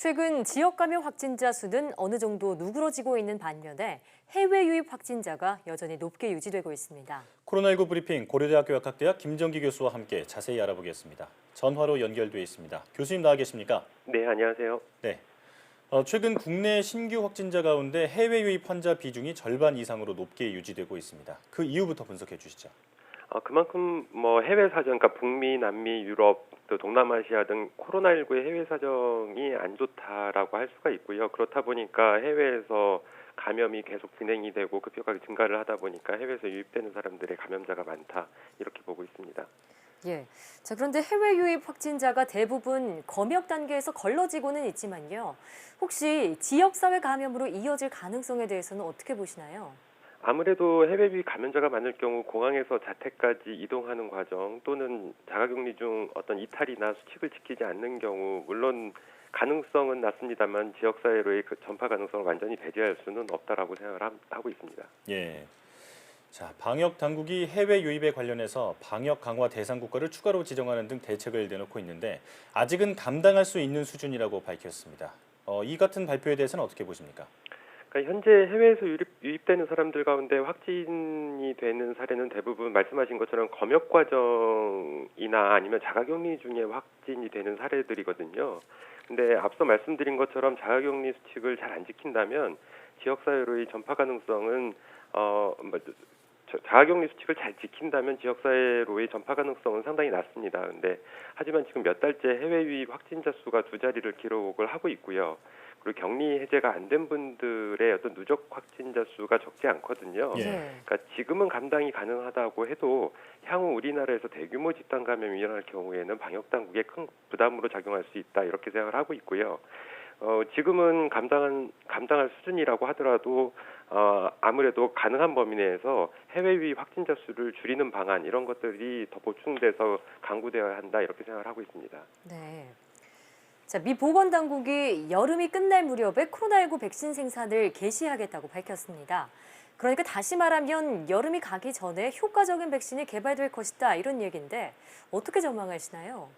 최근 지역 감염 확진자 수는 어느 정도 누그러지고 있는 반면에 해외 유입 확진자가 여전히 높게 유지되고 있습니다. 코로나19 브리핑 고려대학교 약학대학 김정기 교수와 함께 자세히 알아보겠습니다. 전화로 연결돼 있습니다. 교수님 나와 계십니까? 네, 안녕하세요. 네. 최근 국내 신규 확진자 가운데 해외 유입 환자 비중이 절반 이상으로 높게 유지되고 있습니다. 그 이유부터 분석해 주시죠. 그만큼 해외 사정, 그러니까 북미, 남미, 유럽, 또 동남아시아 등 코로나19의 해외 사정이 안 좋다라고 할 수가 있고요. 그렇다 보니까 해외에서 감염이 계속 진행이 되고 급격하게 증가를 하다 보니까 해외에서 유입되는 사람들의 감염자가 많다 이렇게 보고 있습니다. 예. 자, 그런데 해외 유입 확진자가 대부분 검역 단계에서 걸러지고는 있지만요. 혹시 지역사회 감염으로 이어질 가능성에 대해서는 어떻게 보시나요? 아무래도 해외 유입 감염자가 많을 경우 공항에서 자택까지 이동하는 과정 또는 자가격리 중 어떤 이탈이나 수칙을 지키지 않는 경우 물론 가능성은 낮습니다만 지역사회로의 그 전파 가능성을 완전히 배제할 수는 없다라고 생각을 하고 있습니다. 예. 자, 방역 당국이 해외 유입에 관련해서 방역 강화 대상 국가를 추가로 지정하는 등 대책을 내놓고 있는데 아직은 감당할 수 있는 수준이라고 밝혔습니다. 이 같은 발표에 대해서는 어떻게 보십니까? 그러니까 현재 해외에서 유입되는 사람들 가운데 확진이 되는 사례는 대부분 말씀하신 것처럼 검역 과정이나 아니면 자가격리 중에 확진이 되는 사례들이거든요. 근데 앞서 말씀드린 것처럼 자가격리 수칙을 잘 안 지킨다면 지역사회로의 전파 가능성은 자가격리 수칙을 잘 지킨다면 지역사회로의 전파 가능성은 상당히 낮습니다. 근데 하지만 지금 몇 달째 해외 유입 확진자 수가 두 자리를 기록을 하고 있고요. 그리고 격리 해제가 안 된 분들의 어떤 누적 확진자 수가 적지 않거든요. 예. 그러니까 지금은 감당이 가능하다고 해도 향후 우리나라에서 대규모 집단 감염이 일어날 경우에는 방역 당국에 큰 부담으로 작용할 수 있다 이렇게 생각을 하고 있고요. 지금은 감당할 수준이라고 하더라도 아무래도 가능한 범위 내에서 해외 유입 확진자 수를 줄이는 방안 이런 것들이 더 보충돼서 강구되어야 한다 이렇게 생각을 하고 있습니다. 네. 자, 미 보건당국이 여름이 끝날 무렵에 코로나19 백신 생산을 개시하겠다고 밝혔습니다. 그러니까 다시 말하면 여름이 가기 전에 효과적인 백신이 개발될 것이다 이런 얘기인데 어떻게 전망하시나요?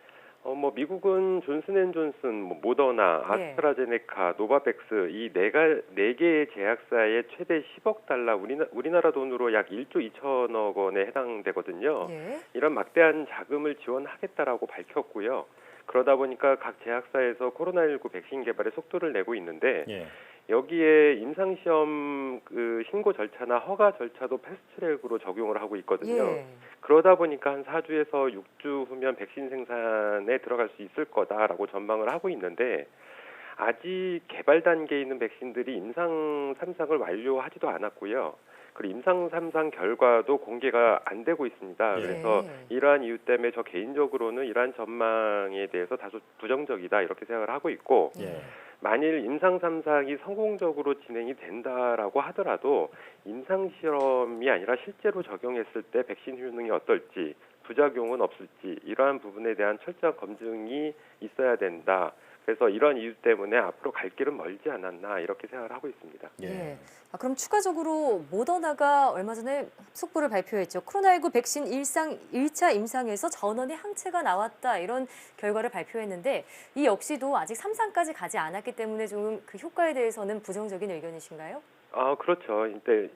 미국은 존슨앤존슨, 모더나, 예. 아스트라제네카, 노바백스 이 네 개의 제약사에 최대 10억 달러, 우리나라 돈으로 약 1조 2천억 원에 해당되거든요. 예. 이런 막대한 자금을 지원하겠다라고 밝혔고요. 그러다 보니까 각 제약사에서 코로나19 백신 개발에 속도를 내고 있는데 예. 여기에 임상시험 그 신고 절차나 허가 절차도 패스트트랙으로 적용을 하고 있거든요. 예. 그러다 보니까 한 4주에서 6주 후면 백신 생산에 들어갈 수 있을 거다라고 전망을 하고 있는데 아직 개발 단계에 있는 백신들이 임상 3상을 완료하지도 않았고요. 그리고 임상 3상 결과도 공개가 안 되고 있습니다. 예. 그래서 이러한 이유 때문에 저 개인적으로는 이러한 전망에 대해서 다소 부정적이다 이렇게 생각을 하고 있고 예. 만일 임상 3상이 성공적으로 진행이 된다라고 하더라도 임상 실험이 아니라 실제로 적용했을 때 백신 효능이 어떨지 부작용은 없을지 이러한 부분에 대한 철저한 검증이 있어야 된다. 그래서 이런 이유 때문에 앞으로 갈 길은 멀지 않았나 이렇게 생각을 하고 있습니다. 예. 그럼 추가적으로 모더나가 얼마 전에 속보를 발표했죠. 코로나19 백신 1차 임상에서 전원의 항체가 나왔다 이런 결과를 발표했는데 이 역시도 아직 3상까지 가지 않았기 때문에 좀 그 효과에 대해서는 부정적인 의견이신가요? 그렇죠. 근데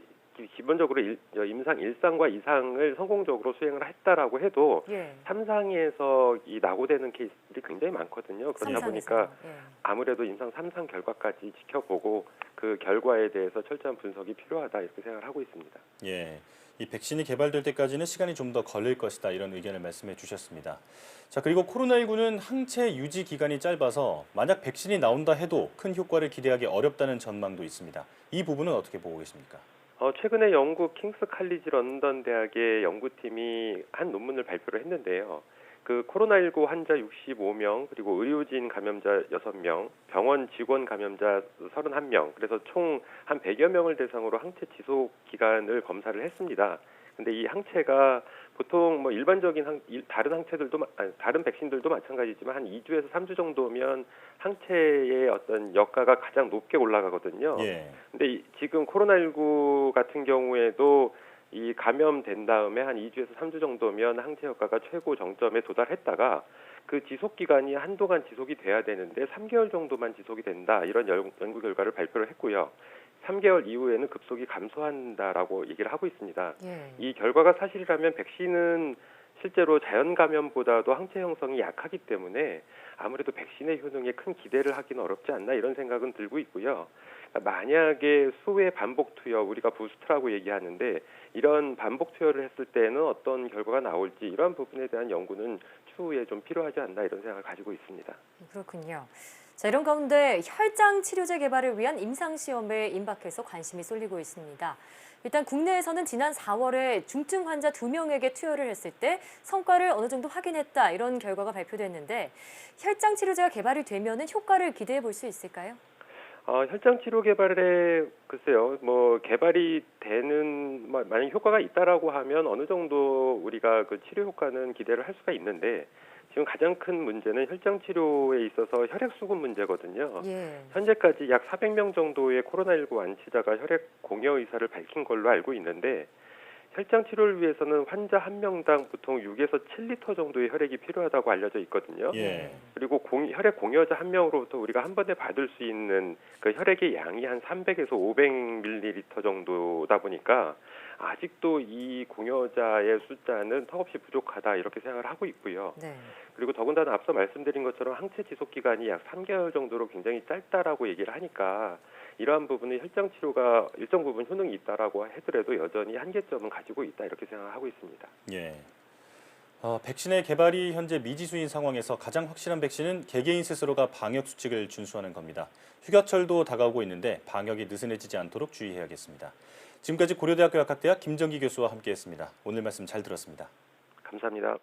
기본적으로 임상 1상과 2상을 성공적으로 수행을 했다라고 해도 예. 3상에서 이 낙오되는 케이스들이 굉장히 많거든요. 그러다 보니까 예. 아무래도 임상 3상 결과까지 지켜보고 그 결과에 대해서 철저한 분석이 필요하다 이렇게 생각을 하고 있습니다. 예. 이 백신이 개발될 때까지는 시간이 좀 더 걸릴 것이다 이런 의견을 말씀해 주셨습니다. 자, 그리고 코로나19는 항체 유지 기간이 짧아서 만약 백신이 나온다 해도 큰 효과를 기대하기 어렵다는 전망도 있습니다. 이 부분은 어떻게 보고 계십니까? 최근에 영국 킹스 칼리지 런던 대학의 연구팀이 한 논문을 발표를 했는데요. 그 코로나19 환자 65명, 그리고 의료진 감염자 6명, 병원 직원 감염자 31명, 그래서 총 한 100여 명을 대상으로 항체 지속 기간을 검사를 했습니다. 근데 이 항체가 보통 일반적인 다른 백신들도 마찬가지지만 한 2주에서 3주 정도면 항체의 어떤 역가가 가장 높게 올라가거든요. 예. 근데 지금 코로나19 같은 경우에도 이 감염된 다음에 한 2주에서 3주 정도면 항체 효과가 최고 정점에 도달했다가 그 지속 기간이 한동안 지속이 돼야 되는데 3개월 정도만 지속이 된다. 이런 연구 결과를 발표를 했고요. 3개월 이후에는 급속히 감소한다라고 얘기를 하고 있습니다. 예. 이 결과가 사실이라면 백신은 실제로 자연 감염보다도 항체 형성이 약하기 때문에 아무래도 백신의 효능에 큰 기대를 하기는 어렵지 않나 이런 생각은 들고 있고요. 만약에 수회 반복 투여, 우리가 부스트라고 얘기하는데 이런 반복 투여를 했을 때는 어떤 결과가 나올지 이런 부분에 대한 연구는 추후에 좀 필요하지 않나 이런 생각을 가지고 있습니다. 그렇군요. 자, 이런 가운데 혈장 치료제 개발을 위한 임상시험에 임박해서 관심이 쏠리고 있습니다. 일단 국내에서는 지난 4월에 중증 환자 2명에게 투여를 했을 때 성과를 어느 정도 확인했다 이런 결과가 발표됐는데 혈장 치료제가 개발이 되면은 효과를 기대해 볼 수 있을까요? 혈장 치료 개발에 글쎄요, 뭐 개발이 되는 만약 효과가 있다라고 하면 어느 정도 우리가 그 치료 효과는 기대를 할 수가 있는데 지금 가장 큰 문제는 혈장 치료에 있어서 혈액 수급 문제거든요. 예. 현재까지 약 400명 정도의 코로나19 완치자가 혈액 공여 의사를 밝힌 걸로 알고 있는데 혈장 치료를 위해서는 환자 한 명당 보통 6에서 7리터 정도의 혈액이 필요하다고 알려져 있거든요. 예. 그리고 혈액 공여자 한 명으로부터 우리가 한 번에 받을 수 있는 그 혈액의 양이 한 300에서 500ml 정도다 보니까 아직도 이 공여자의 숫자는 턱없이 부족하다 이렇게 생각을 하고 있고요. 네. 그리고 더군다나 앞서 말씀드린 것처럼 항체 지속 기간이 약 3개월 정도로 굉장히 짧다라고 얘기를 하니까 이러한 부분의 혈장 치료가 일정 부분 효능이 있다라고 하더라도 여전히 한계점은 가지고 있다 이렇게 생각하고 있습니다. 예. 백신의 개발이 현재 미지수인 상황에서 가장 확실한 백신은 개개인 스스로가 방역 수칙을 준수하는 겁니다. 휴가철도 다가오고 있는데 방역이 느슨해지지 않도록 주의해야겠습니다. 지금까지 고려대학교 약학대학 김정기 교수와 함께했습니다. 오늘 말씀 잘 들었습니다. 감사합니다.